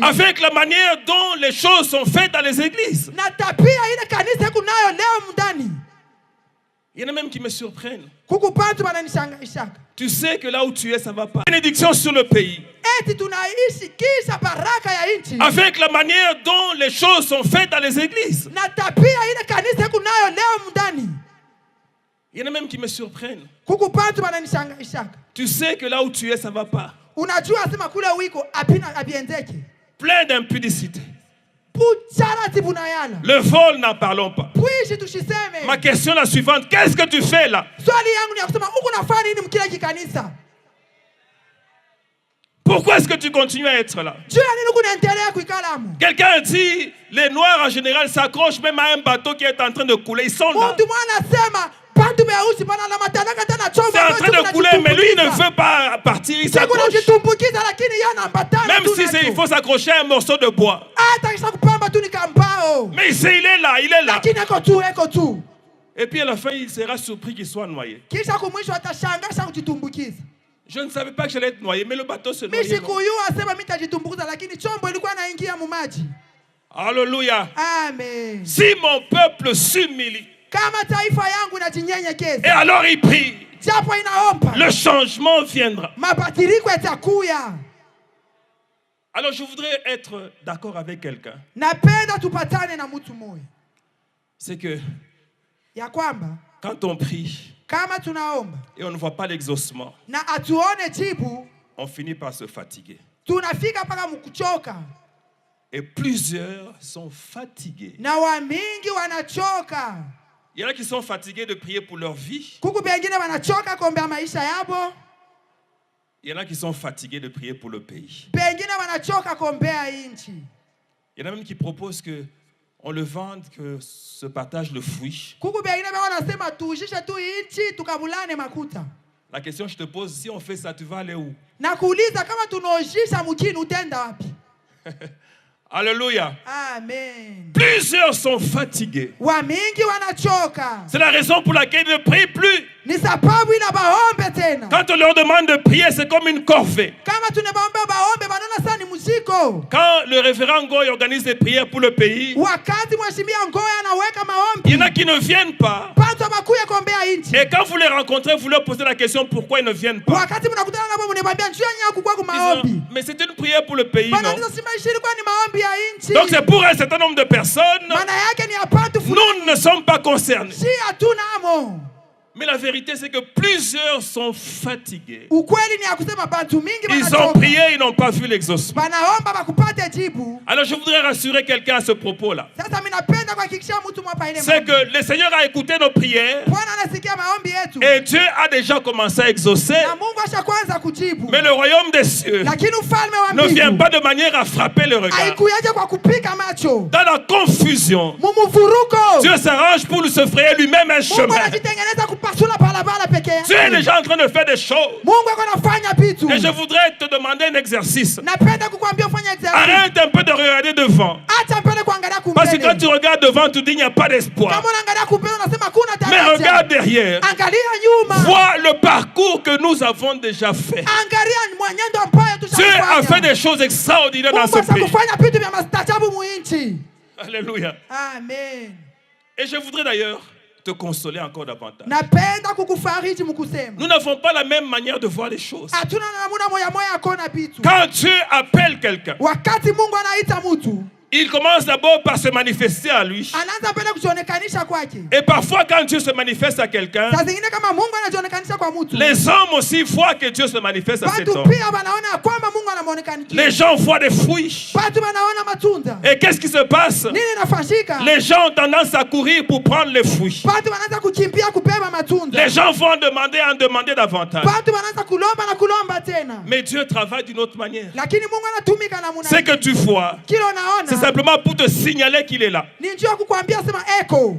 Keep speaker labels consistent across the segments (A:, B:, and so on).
A: avec la manière dont les choses sont faites dans les églises. Il y en a même qui me surprennent. Tu sais que là où tu es, ça ne va pas. Bénédiction sur le pays. Avec la manière dont les choses sont faites dans les églises. Il y en a même qui me surprennent. Tu sais que là où tu es, ça ne va pas. Plein d'impudicité. Le vol, n'en parlons pas. Ma question est la suivante. Qu'est-ce que tu fais là? Pourquoi est-ce que tu continues à être là? Quelqu'un dit, les Noirs en général s'accrochent même à un bateau qui est en train de couler. Ils sont là. C'est en train de couler, mais lui il ne veut pas partir, il s'accroche. Même si il faut s'accrocher à un morceau de bois. Mais il est là, il est là. Et puis à la fin, il sera surpris qu'il soit noyé. Je ne savais pas que j'allais être noyé, mais le bateau se noyait. Alléluia.
B: Amen.
A: Si mon peuple s'humilie, et alors il prie, le changement viendra. Alors je voudrais être d'accord avec quelqu'un. C'est que quand on prie et on ne voit pas l'exaucement, on finit par se fatiguer. Et plusieurs sont fatigués. Il y en a qui sont fatigués de prier pour leur vie. Il y en a qui sont fatigués de prier pour le pays. Il y en a même qui proposent que on le vende, que se partage le fruit. La question que je te pose, si on fait ça, tu vas aller où? Alléluia.
B: Amen.
A: Plusieurs sont fatigués. C'est la raison pour laquelle ils ne prient plus. Quand on leur demande de prier, c'est comme une corvée. Quand le révérend Ngoy organise des prières pour le pays, il y en a qui ne viennent pas. Et quand vous les rencontrez, vous leur posez la question pourquoi ils ne viennent pas. Disons, mais c'est une prière pour le pays, non? Donc c'est pour un certain nombre de personnes. Nous ne sommes pas concernés. Mais la vérité, c'est que plusieurs sont fatigués. Ils ont prié, ils n'ont pas vu l'exaucement. Alors je voudrais rassurer quelqu'un à ce propos-là. C'est que le Seigneur a écouté nos prières. Et Dieu a déjà commencé à exaucer. Mais le royaume des cieux ne vient pas de manière à frapper le regard. Dans la confusion, Dieu s'arrange pour se frayer lui-même un chemin. Tu es déjà en train de faire des choses. Et je voudrais te demander un exercice. Arrête un peu de regarder devant. Parce que quand tu regardes devant, tu dis qu'il n'y a pas d'espoir. Mais regarde derrière. Vois le parcours que nous avons déjà fait. Dieu a fait des choses extraordinaires dans ce pays. Alléluia.
B: Amen.
A: Et je voudrais d'ailleurs te consoler encore davantage. Nous n'avons pas la même manière de voir les choses. Quand Dieu appelle quelqu'un, il commence d'abord par se manifester à lui. Et parfois quand Dieu se manifeste à quelqu'un, les hommes aussi voient que Dieu se manifeste à cet homme. Les gens voient des fruits. Et qu'est-ce qui se passe? Les gens ont tendance à courir pour prendre les fruits. Les gens vont demander à en demander davantage. Mais Dieu travaille d'une autre manière. Ce que tu vois, c'est simplement pour te signaler qu'il est là.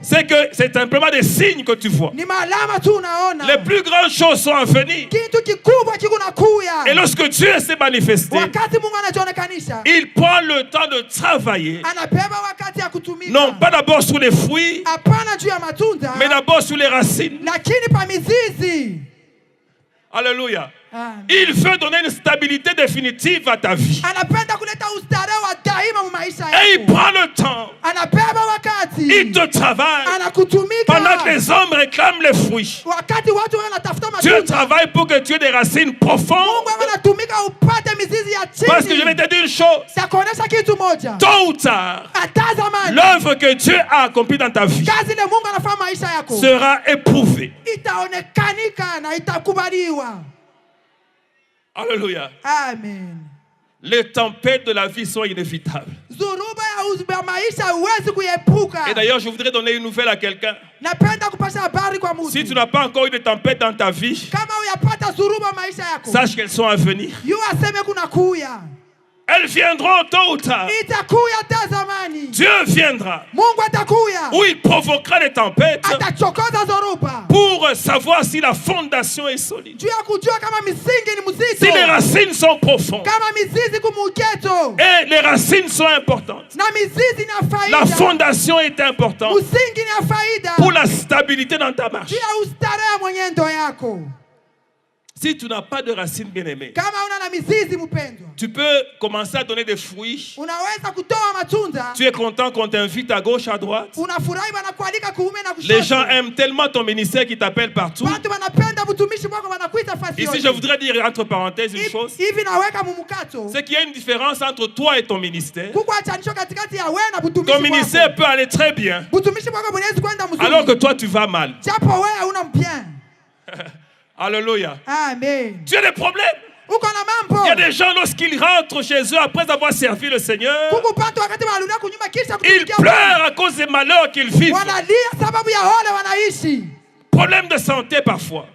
A: C'est que c'est simplement des signes que tu vois. Les plus grandes choses sont à venir. Et lorsque Dieu s'est manifesté, il prend le temps de travailler. Non pas d'abord sur les fruits, mais d'abord sur les racines. Alléluia.
B: Amen.
A: Il veut donner une stabilité définitive à ta vie. Et il prend le temps. Il te travaille. Pendant que les hommes réclament les fruits, Dieu travaille pour que tu aies des racines profondes. Parce que je vais te dire une chose. Tôt ou tard, l'œuvre que Dieu a accomplie dans ta vie sera éprouvée. Alléluia.
B: Amen.
A: Les tempêtes de la vie sont inévitables. Et d'ailleurs, je voudrais donner une nouvelle à quelqu'un. Si tu n'as pas encore eu de tempête dans ta vie, sache qu'elles sont à venir. Elles viendront tôt ou tard. Dieu viendra où il provoquera les tempêtes pour savoir si la fondation est solide, si les racines sont profondes. Et les racines sont importantes. La fondation est importante pour la stabilité dans ta marche. Si tu n'as pas de racines bien-aimées, tu peux commencer à donner des fruits. Tu es content qu'on t'invite à gauche, à droite. Les gens aiment tellement ton ministère qu'ils t'appellent partout. Ici, je voudrais dire entre parenthèses une chose. C'est qu'il y a une différence entre toi et ton ministère. Ton ministère peut aller très bien, alors que toi, tu vas mal. Alléluia.
B: Amen.
A: Tu as des problèmes. Il y a des gens, lorsqu'ils rentrent chez eux après avoir servi le Seigneur, ils pleurent à cause des malheurs qu'ils vivent. Problème de santé parfois.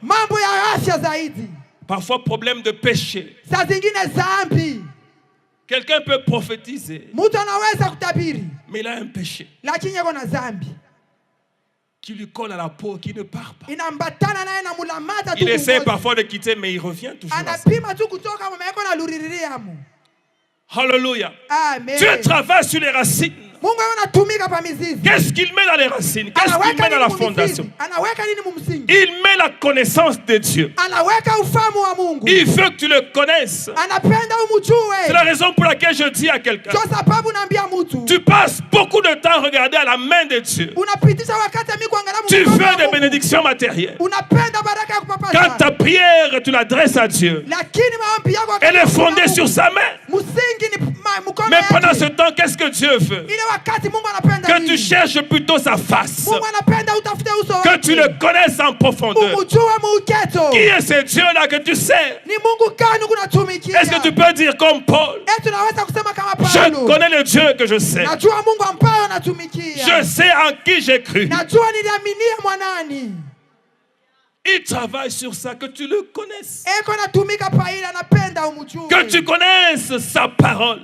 A: Parfois problème de péché. Quelqu'un peut prophétiser, mais il a un péché qui lui colle à la peau, qui ne part pas. Il essaie parfois de quitter, mais il revient toujours. Alléluia. Dieu travaille sur les racines. Qu'est-ce qu'il met dans les racines? Qu'est-ce qu'il met dans la fondation? Il met la connaissance de Dieu. Il veut que tu le connaisses. C'est la raison pour laquelle je dis à quelqu'un, tu passes beaucoup de temps à regarder à la main de Dieu. Tu veux des bénédictions matérielles. Quand ta prière, tu l'adresses à Dieu, elle est fondée sur sa main. Mais pendant ce temps, qu'est-ce que Dieu veut? Que tu cherches plutôt sa face. Que tu le connaisses en profondeur. Qui est ce Dieu-là que tu sais? Est-ce que tu peux dire comme Paul? Je connais le Dieu que je sais. Je sais en qui j'ai cru. Il travaille sur ça, que tu le connaisses. Que tu connaisses sa parole.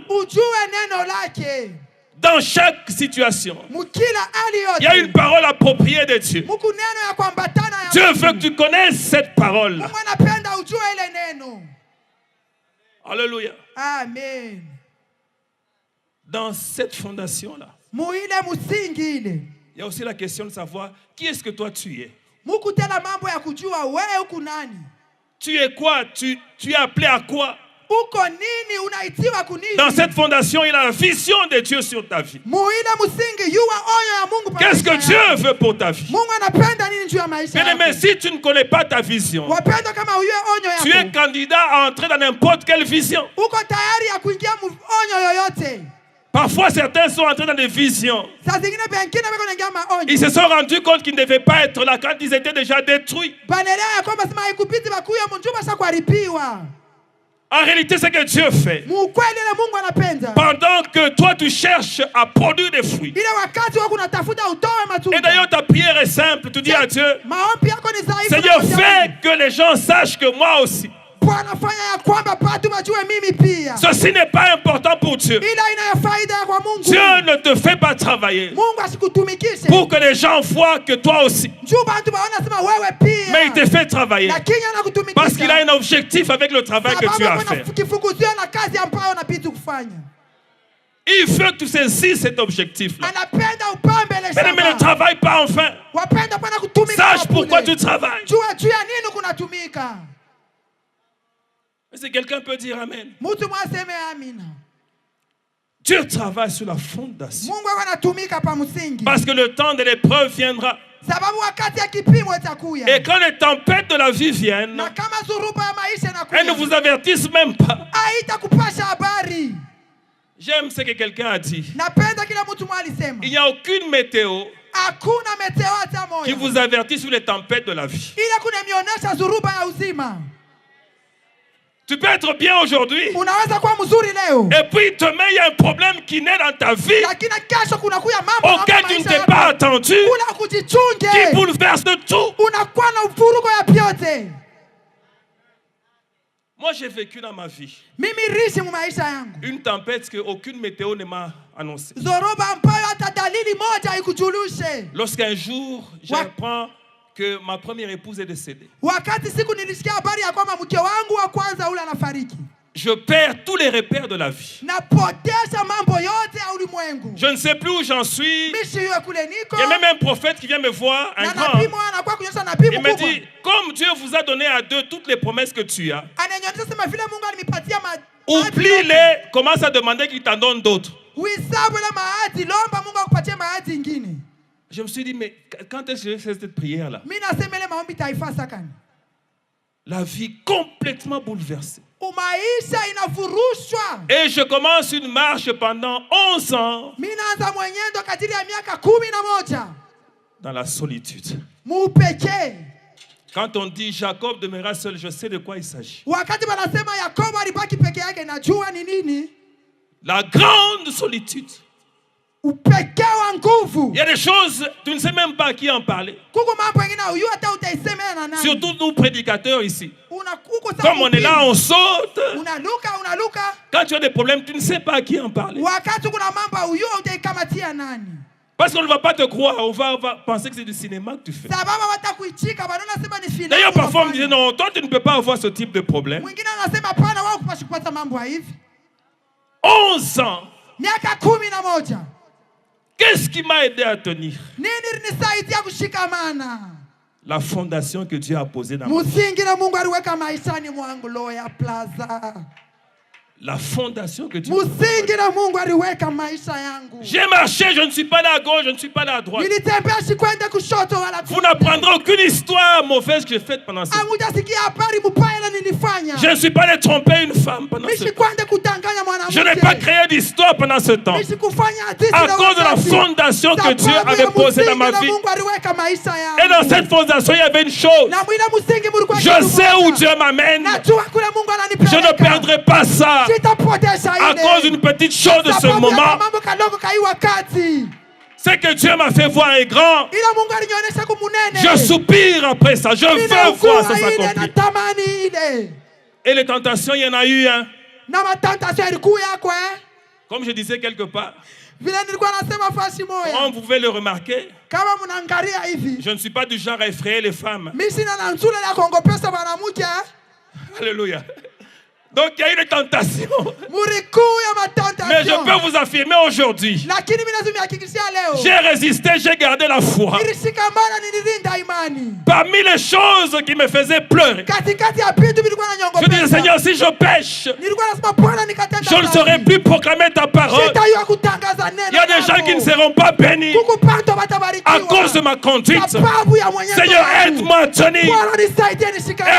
A: Dans chaque situation, il y a une parole appropriée de Dieu. Dieu veut que tu connaisses cette parole. Alléluia.
B: Amen.
A: Dans cette fondation-là, il y a aussi la question de savoir qui est-ce que toi tu es. Tu es quoi? Tu es appelé à quoi? Dans cette fondation, il y a la vision de Dieu sur ta vie. Qu'est-ce que Dieu veut pour ta vie? Mais si tu ne connais pas ta vision, tu es candidat à entrer dans n'importe quelle vision. Parfois, certains sont entrés dans des visions. Ils se sont rendus compte qu'ils ne devaient pas être là quand ils étaient déjà détruits. En réalité, c'est que Dieu fait. Pendant que toi, tu cherches à produire des fruits. Et d'ailleurs, ta prière est simple. Tu dis à Dieu, Seigneur, fais que les gens sachent que moi aussi. Ceci n'est pas important pour Dieu. Dieu ne te fait pas travailler pour que les gens voient que toi aussi. Mais il te fait travailler parce qu'il a un objectif avec le travail que tu as fait. Il veut que tu saisisses cet objectif-là. Mais ne travaille pas enfin. Sache pourquoi tu travailles. Si quelqu'un peut dire Amen. Dieu travaille sur la fondation. Parce que le temps de l'épreuve viendra. Et quand les tempêtes de la vie viennent, elles ne vous avertissent même pas. J'aime ce que quelqu'un a dit. Il n'y a aucune météo qui vous avertit sur les tempêtes de la vie. Tu peux être bien aujourd'hui. Et puis demain, il y a un problème qui naît dans ta vie auquel tu ne t'es pas attendu, qui bouleverse tout. Moi, j'ai vécu dans ma vie une tempête qu'aucune météo ne m'a annoncée. Lorsqu'un jour, j'apprends que ma première épouse est décédée. Je perds tous les repères de la vie. Je ne sais plus où j'en suis. Il y a même un prophète qui vient me voir, un grand. Il me dit, comme Dieu vous a donné à deux toutes les promesses que tu as, oublie-les, commence à demander qu'il t'en donne d'autres. Je me suis dit, mais quand est-ce que je fais cette prière-là? La vie complètement bouleversée. Et je commence une marche pendant 11 ans dans la solitude. Quand on dit Jacob demeura seul, je sais de quoi il s'agit. La grande solitude. Il y a des choses, tu ne sais même pas à qui en parler. Surtout nous prédicateurs ici. Comme on est là, on saute. Quand tu as des problèmes, tu ne sais pas à qui en parler. Parce qu'on ne va pas te croire, on va penser que c'est du cinéma que tu fais. D'ailleurs, parfois on me dit non, toi tu ne peux pas avoir ce type de problème. 11 ans. Qu'est-ce qui m'a aidé à tenir? La fondation que Dieu a posée dans ma vie. La fondation que Dieu a posée. J'ai marché, je ne suis pas là à gauche, je ne suis pas là à droite. Vous n'apprendrez aucune histoire mauvaise que j'ai faite pendant ce temps. Je ne suis pas allé tromper une femme pendant ce temps. Je n'ai pas créé d'histoire pendant ce temps. À cause de la fondation que Dieu avait posée dans ma vie. Et dans cette fondation, il y avait une chose. Je sais où Dieu m'amène. Je ne perdrai pas ça. À cause d'une petite chose de ce moment. Ce que Dieu m'a fait voir est grand. Je soupire après ça. Je veux voir ça s'accomplir. Et les tentations, il y en a eu. Hein. Comme je disais quelque part. Comment vous pouvez le remarquer? Je ne suis pas du genre à effrayer les femmes. Alléluia. Donc il y a eu des tentations. Mais je peux vous affirmer aujourd'hui, j'ai résisté, j'ai gardé la foi. Parmi les choses qui me faisaient pleurer, je disais Seigneur, si je pêche, je ne saurais plus proclamer ta parole. Il y a des gens qui ne seront pas bénis à cause de ma conduite. Seigneur, aide-moi à tenir.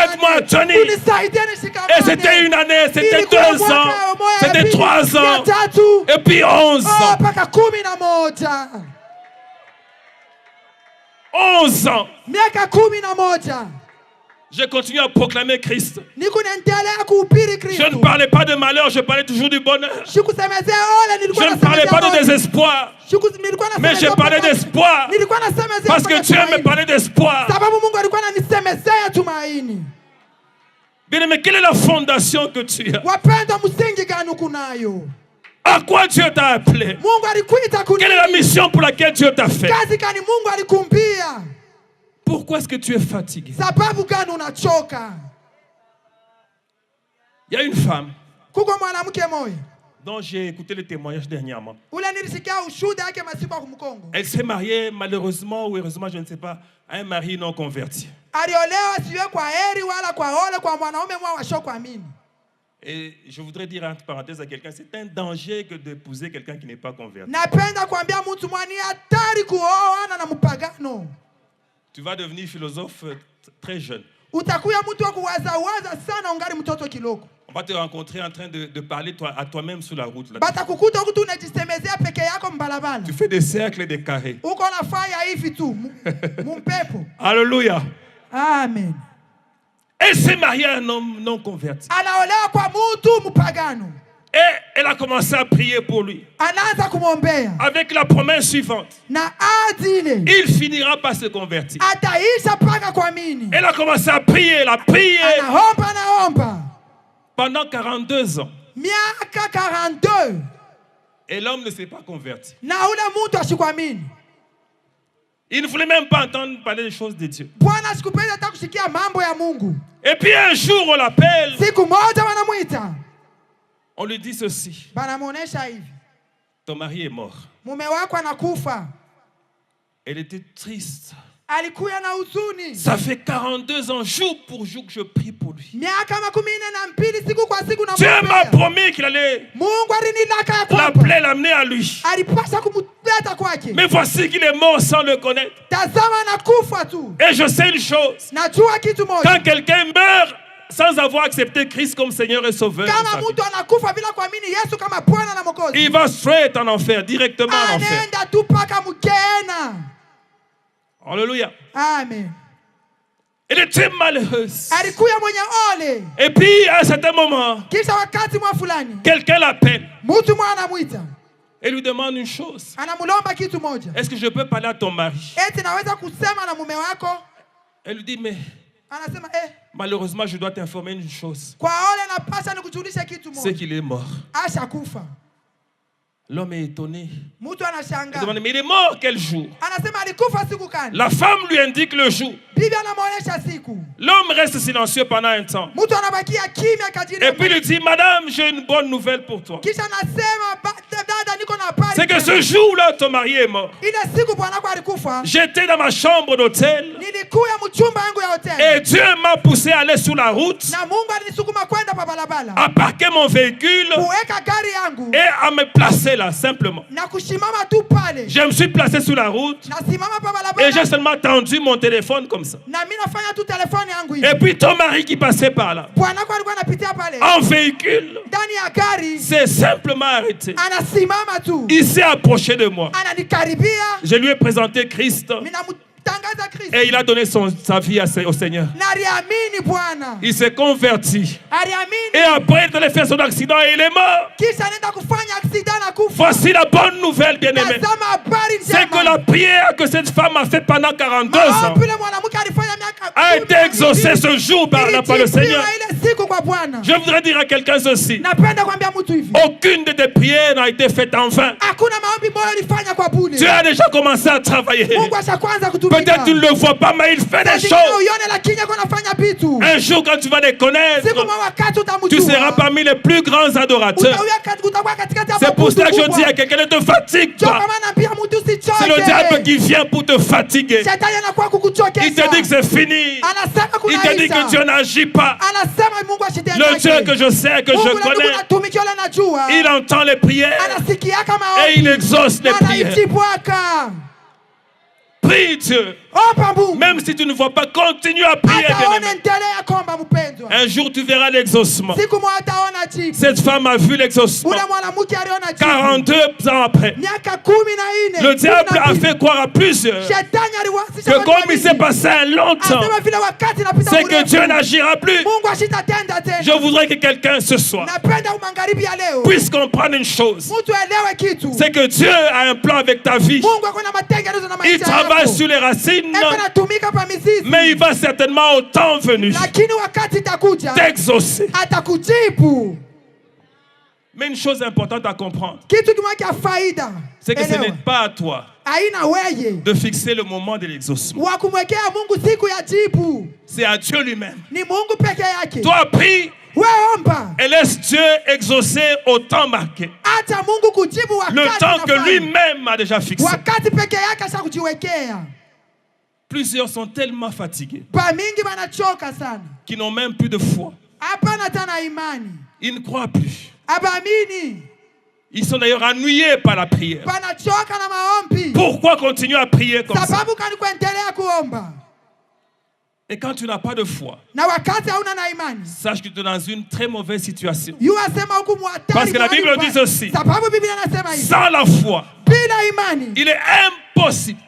A: Aide-moi à tenir. Et c'était une année. C'était 2 ans, c'était 3 ans, et puis 11 ans. 11 ans. J'ai continué à proclamer Christ. Je ne parlais pas de malheur, je parlais toujours du bonheur. Je ne parlais pas de désespoir, mais je parlais d'espoir. Parce que Dieu me parlait d'espoir. Bien aimé, quelle est la fondation que tu as? À quoi Dieu t'a appelé? Quelle est la mission pour laquelle Dieu t'a fait? Pourquoi est-ce que tu es fatigué? Il y a une femme dont j'ai écouté le témoignage dernièrement. Elle s'est mariée, malheureusement ou heureusement, je ne sais pas, à un mari non converti. Et je voudrais dire entre parenthèses à quelqu'un, c'est un danger que d'épouser quelqu'un qui n'est pas converti. Tu vas devenir philosophe très jeune. On va te rencontrer en train de parler à toi-même sur la route. Là. Tu fais des cercles et des carrés. Alléluia.
B: Amen.
A: Elle s'est mariée à un homme non converti. Et elle a commencé à prier pour lui. Avec la promesse suivante. Il finira par se convertir. Elle a commencé à prier, elle a prié. Pendant 42 ans. Et l'homme ne s'est pas converti. Il ne voulait même pas entendre parler des choses de Dieu. Et puis un jour on l'appelle. On lui dit ceci. Ton mari est mort. Elle était triste. Ça fait 42 ans, jour pour jour, que je prie pour lui. Dieu m'a promis qu'il allait l'appeler, l'amener à lui. Mais voici qu'il est mort sans le connaître. Et je sais une chose. Quand quelqu'un meurt sans avoir accepté Christ comme Seigneur et Sauveur, il va straight en enfer, directement en enfer. Alléluia.
B: Amen.
A: Elle était malheureuse. Et puis à un certain moment, quelqu'un l'appelle et lui demande une chose. Est-ce que je peux parler à ton mari? Elle lui dit, mais malheureusement, je dois t'informer une chose. C'est qu'il est mort. L'homme est étonné. Il demande, mais il est mort quel jour? La femme lui indique le jour. L'homme reste silencieux pendant un temps. Et puis il lui dit, madame, j'ai une bonne nouvelle pour toi. C'est que ce jour-là, ton mari est mort. J'étais dans ma chambre d'hôtel. Et Dieu m'a poussé à aller sur la route, à parquer mon véhicule et à me placer là, simplement. Je me suis placé sur la route et j'ai seulement tendu mon téléphone comme ça. Et puis ton mari qui passait par là, en véhicule, s'est simplement arrêté. Il s'est approché de moi. Je lui ai présenté Christ. Et il a donné sa vie au Seigneur. Il s'est converti. Et après, il a fait son accident et il est mort. Voici la bonne nouvelle, bien-aimé. C'est que la prière que cette femme a faite pendant 42 ans a été exaucée ce jour par le Seigneur. Je voudrais dire à quelqu'un ceci. Aucune de tes prières n'a été faite en vain. Tu as déjà commencé à travailler. Peut-être tu ne le vois pas, mais il fait des choses. Un jour, quand tu vas les connaître, tu seras parmi les plus grands adorateurs. C'est pour ça que je dis à quelqu'un, ne te fatigue pas. C'est le diable qui vient pour te fatiguer. Il te dit que c'est fini. Il te dit que Dieu n'agit pas. Le Dieu que je sais, que je connais, il entend les prières et il exauce les prières. Prie Dieu. Même si tu ne vois pas, continue à prier. Un jour tu verras l'exaucement. Cette femme a vu l'exaucement. 42 ans après, le diable a fait croire à plusieurs que comme il s'est passé un long temps, c'est que Dieu n'agira plus. Je voudrais que quelqu'un ce soir puisse comprendre une chose. C'est que Dieu a un plan avec ta vie. Il travaille sur les racines. Mais il va certainement au temps venu t'exaucer. Mais une chose importante à comprendre, c'est que ce n'est pas à toi de fixer le moment de l'exaucement. C'est à Dieu lui-même. Toi, prie et laisse Dieu exaucer au temps marqué. Le temps que lui-même a déjà fixé. Plusieurs sont tellement fatigués qu'ils n'ont même plus de foi. Ils ne croient plus. Ils sont d'ailleurs ennuyés par la prière. Pourquoi continuer à prier comme ça? Et quand tu n'as pas de foi, sache que tu es dans une très mauvaise situation. Parce que la Bible dit aussi, sans la foi, il est impossible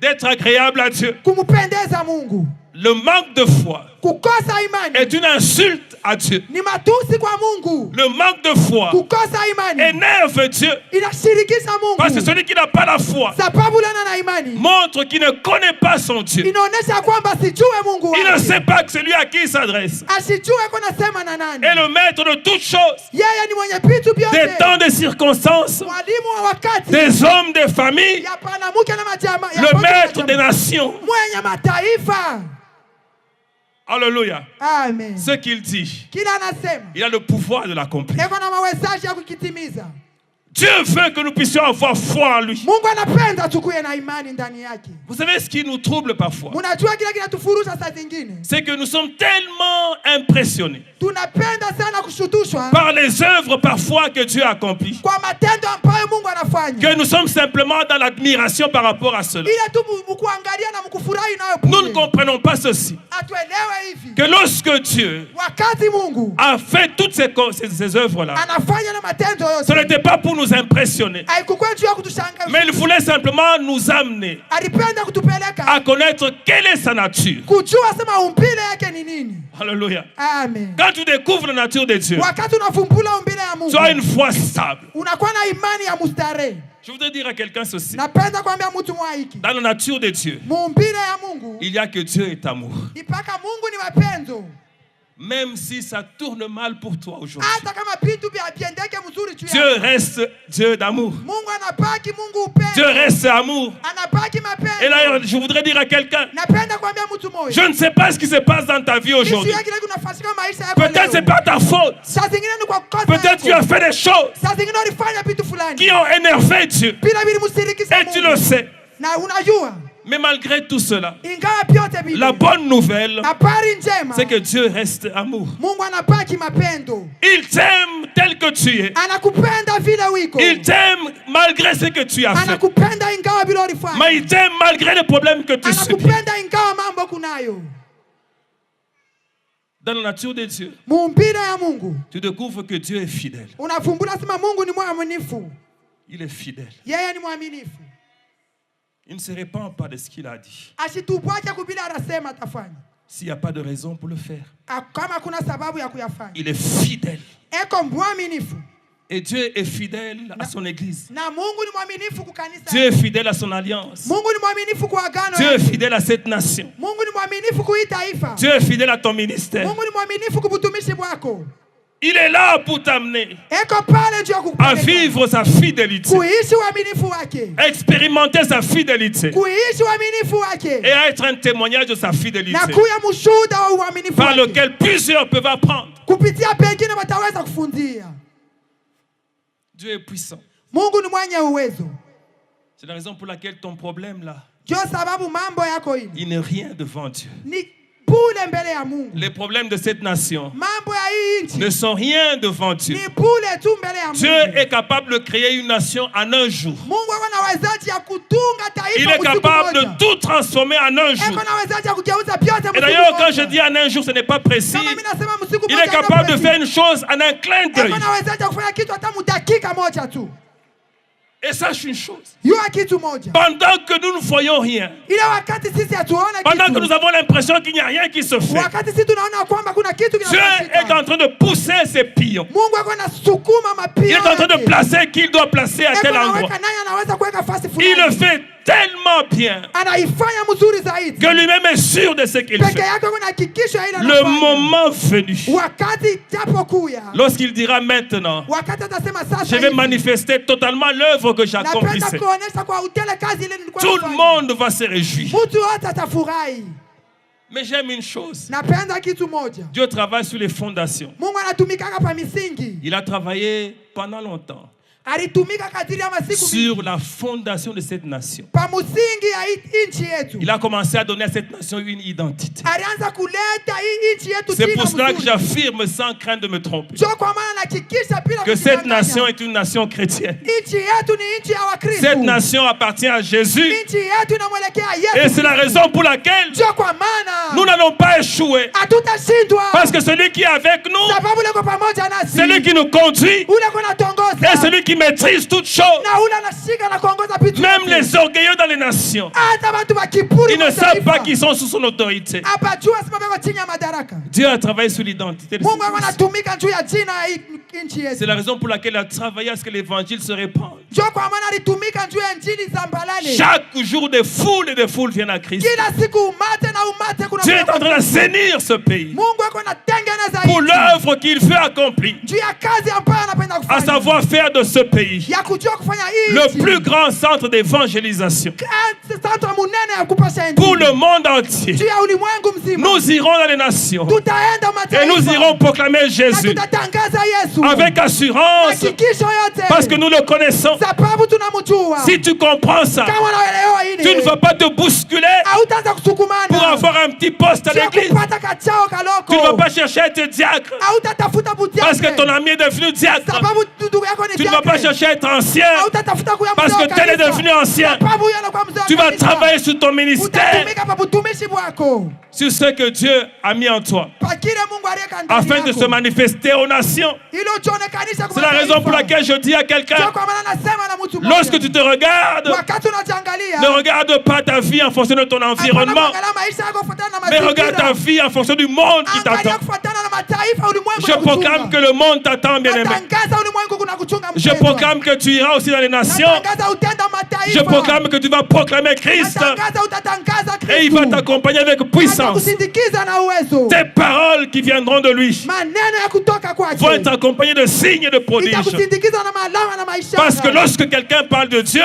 A: d'être agréable à Dieu. Le manque de foi est une insulte à Dieu. Le manque de foi énerve Dieu. Parce que celui qui n'a pas la foi montre qu'il ne connaît pas son Dieu. Il ne sait pas que c'est lui à qui il s'adresse. Et le maître de toutes choses, des temps, des circonstances, des hommes, des familles, le maître des nations. Alléluia.
B: Amen.
A: Ce qu'il dit, il a le pouvoir de l'accomplir. Dieu veut que nous puissions avoir foi en lui. Vous savez ce qui nous trouble parfois? C'est que nous sommes tellement impressionnés par les œuvres parfois que Dieu accomplit que nous sommes simplement dans l'admiration par rapport à cela. Nous ne comprenons pas ceci. Que lorsque Dieu a fait toutes ces œuvres-là, ce n'était pas pour nous impressionner, mais il voulait simplement nous amener à connaître quelle est sa nature. Alléluia.
B: Amen.
A: Quand tu découvres la nature de Dieu, tu as une foi stable. Je voudrais dire à quelqu'un ceci. Dans la nature de Dieu, il y a que Dieu est amour. Même si ça tourne mal pour toi aujourd'hui, Dieu reste Dieu d'amour. Dieu reste amour. Et là, je voudrais dire à quelqu'un, je ne sais pas ce qui se passe dans ta vie aujourd'hui. Peut-être ce n'est pas ta faute. Peut-être tu as fait des choses qui ont énervé Dieu. Et tu le sais. Mais malgré tout cela, la bonne nouvelle, c'est que Dieu reste amour. Il t'aime tel que tu es. Il t'aime malgré ce que tu as fait. Mais il t'aime malgré les problèmes que tu subis. Dans la nature de Dieu, tu découvres que Dieu est fidèle. Il est fidèle. Il ne se répand pas de ce qu'il a dit. S'il n'y a pas de raison pour le faire. Il est fidèle. Et Dieu est fidèle à son église. Dieu est fidèle à son alliance. Dieu est fidèle à cette nation. Dieu est fidèle à ton ministère. Il est là pour t'amener à vivre sa fidélité, expérimenter sa fidélité et à être un témoignage de sa fidélité par lequel plusieurs peuvent apprendre. Dieu est puissant. C'est la raison pour laquelle ton problème là, il n'est rien devant Dieu. Les problèmes de cette nation ne sont rien devant Dieu. Dieu est capable de créer une nation en un jour. Il est capable de tout transformer en un jour. Et d'ailleurs, quand je dis en un jour, ce n'est pas précis. Il est capable de faire une chose en un clin d'œil. Et sache une chose. Pendant que nous ne voyons rien, pendant que nous avons l'impression qu'il n'y a rien qui se fait, Dieu est en train de pousser ses pions. Il est en train de placer qu'il doit placer à tel endroit. Il le fait tellement bien que lui-même est sûr de ce qu'il fait. Le moment venu, lorsqu'il dira maintenant, je vais manifester totalement l'œuvre que j'accomplissais, tout le monde va se réjouir. Mais j'aime une chose. Dieu travaille sur les fondations. Il a travaillé pendant longtemps. sur la fondation de cette nation. Il a commencé à donner à cette nation une identité. C'est pour cela que j'affirme sans crainte de me tromper que cette nation est une nation chrétienne. Cette nation appartient à Jésus. Et c'est la raison pour laquelle nous n'allons pas échouer. Parce que celui qui est avec nous, celui qui nous conduit, et celui qui maîtrise toutes choses, même les orgueilleux dans les nations, ils ne savent pas qu'ils sont sous son autorité. Dieu a travaillé sur l'identité de cette nation. C'est la raison pour laquelle il a travaillé à ce que l'évangile se répande. Chaque jour, des foules et des foules viennent à Christ. Dieu est en train d'assainir ce pays pour l'œuvre qu'il veut accomplir, à savoir faire de ce pays le plus grand centre d'évangélisation pour le monde entier. Nous irons dans les nations et nous irons proclamer Jésus avec assurance, parce que nous le connaissons. Si tu comprends ça, tu ne vas pas te bousculer pour avoir un petit poste à l'église. Tu ne vas pas chercher à être diacre parce que ton ami est devenu diacre. Tu ne vas pas chercher à être ancien parce que tel est devenu ancien. Tu vas travailler sur ton ministère, sur ce que Dieu a mis en toi, afin de se manifester aux nations. C'est la raison pour laquelle je dis à quelqu'un, lorsque tu te regardes, ne regarde pas ta vie en fonction de ton environnement, mais regarde ta vie en fonction du monde qui t'attend. Je proclame que le monde t'attend, bien-aimé. Je proclame que tu iras aussi dans les nations. Je proclame que tu vas proclamer Christ et il va t'accompagner avec puissance. Tes paroles qui viendront de lui vont être accompagnées de signes et de prodiges. Parce que lorsque quelqu'un parle de Dieu,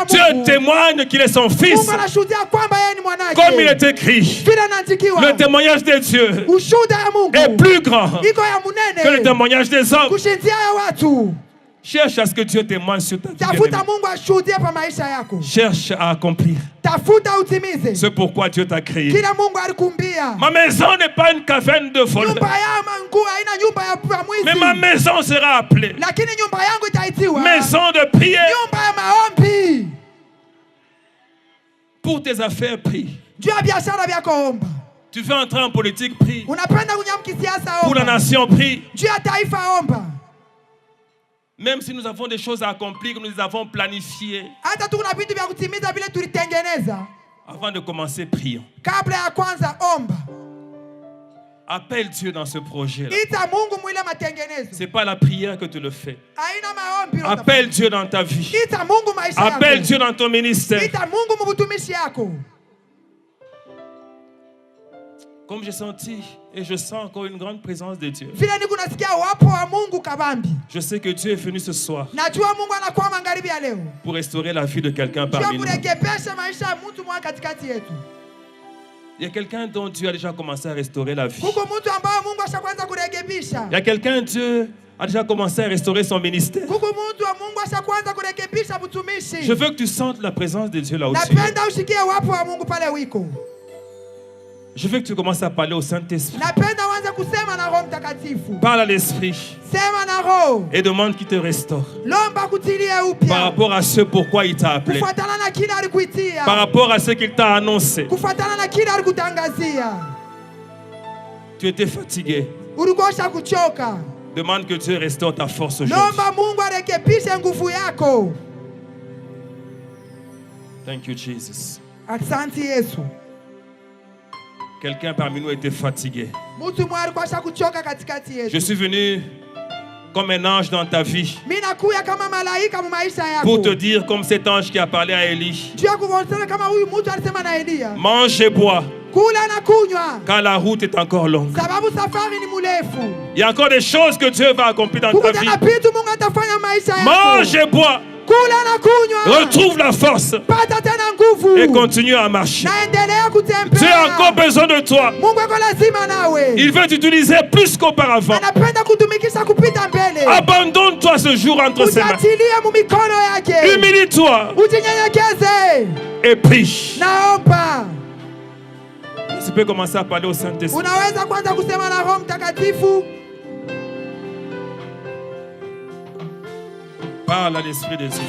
A: Dieu témoigne qu'il est son fils. Comme il est écrit, le témoignage de Dieu est plus grand que le témoignage des hommes. Cherche à ce que Dieu témoigne sur ta vie. Cherche à accomplir ce pourquoi Dieu t'a créé. Ma maison n'est pas une caverne de voleurs, mais ma maison sera appelée maison de prière. Pour tes affaires, prie. Tu veux entrer en politique, prie. Pour la nation, prie. Même si nous avons des choses à accomplir, nous les avons planifiées. Avant de commencer, prions. Appelle Dieu dans ce projet. Ce n'est pas la prière que tu le fais. Appelle Dieu dans ta vie. Appelle Dieu dans ton ministère. Comme j'ai senti et je sens encore une grande présence de Dieu. Je sais que Dieu est venu ce soir pour restaurer la vie de quelqu'un parmi nous. Il y a quelqu'un dont Dieu a déjà commencé à restaurer la vie. Il y a quelqu'un, Dieu a déjà commencé à restaurer son ministère. Je veux que tu sentes la présence de Dieu là aussi. Je veux que tu commences à parler au Saint-Esprit. Parle à l'Esprit et demande qu'il te restaure. Par rapport à ce pourquoi il t'a appelé. Par rapport à ce qu'il t'a annoncé. Tu étais fatigué. Demande que Dieu restaure ta force aujourd'hui. Thank you, Jesus. Quelqu'un parmi nous était fatigué. Je suis venu comme un ange dans ta vie pour te dire, comme cet ange qui a parlé à Élie, mange et bois, car la route est encore longue. Il y a encore des choses que Dieu va accomplir dans ta vie. Mange et bois, Retrouve la force et continue à marcher. Dieu a encore besoin de toi. Il veut t'utiliser plus qu'auparavant. Abandonne-toi ce jour entre ses mains. Humilie-toi et prie. Tu peux commencer à parler au Saint-Esprit. Parle à l'Esprit de Dieu.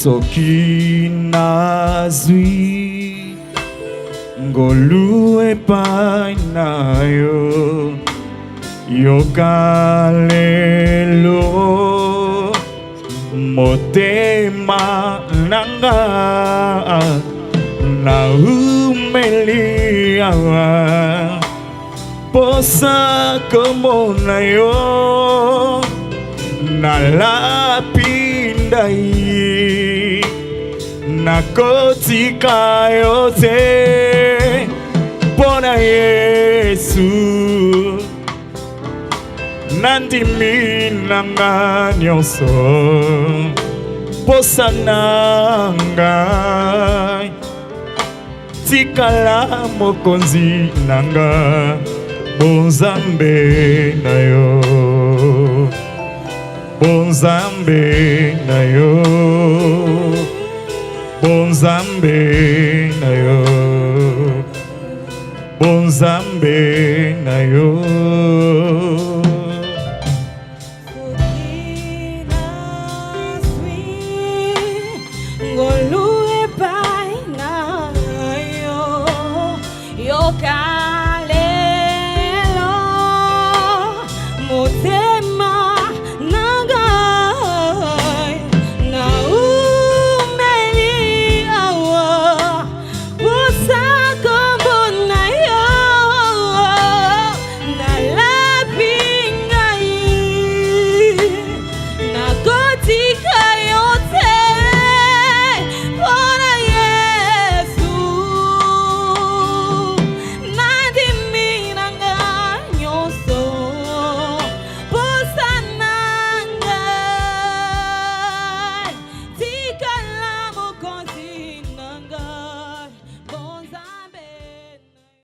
C: Soki nazwi ngolu epai na yo yokalelo motema nanga na umelia posa komona yo na lapindai nakotika yote pona Yesu nandimi nanga nyonso posa nanga tikala mokonzi nanga bonzambe na yo bonzambe na yo bonzambe na yo bonzambe na yo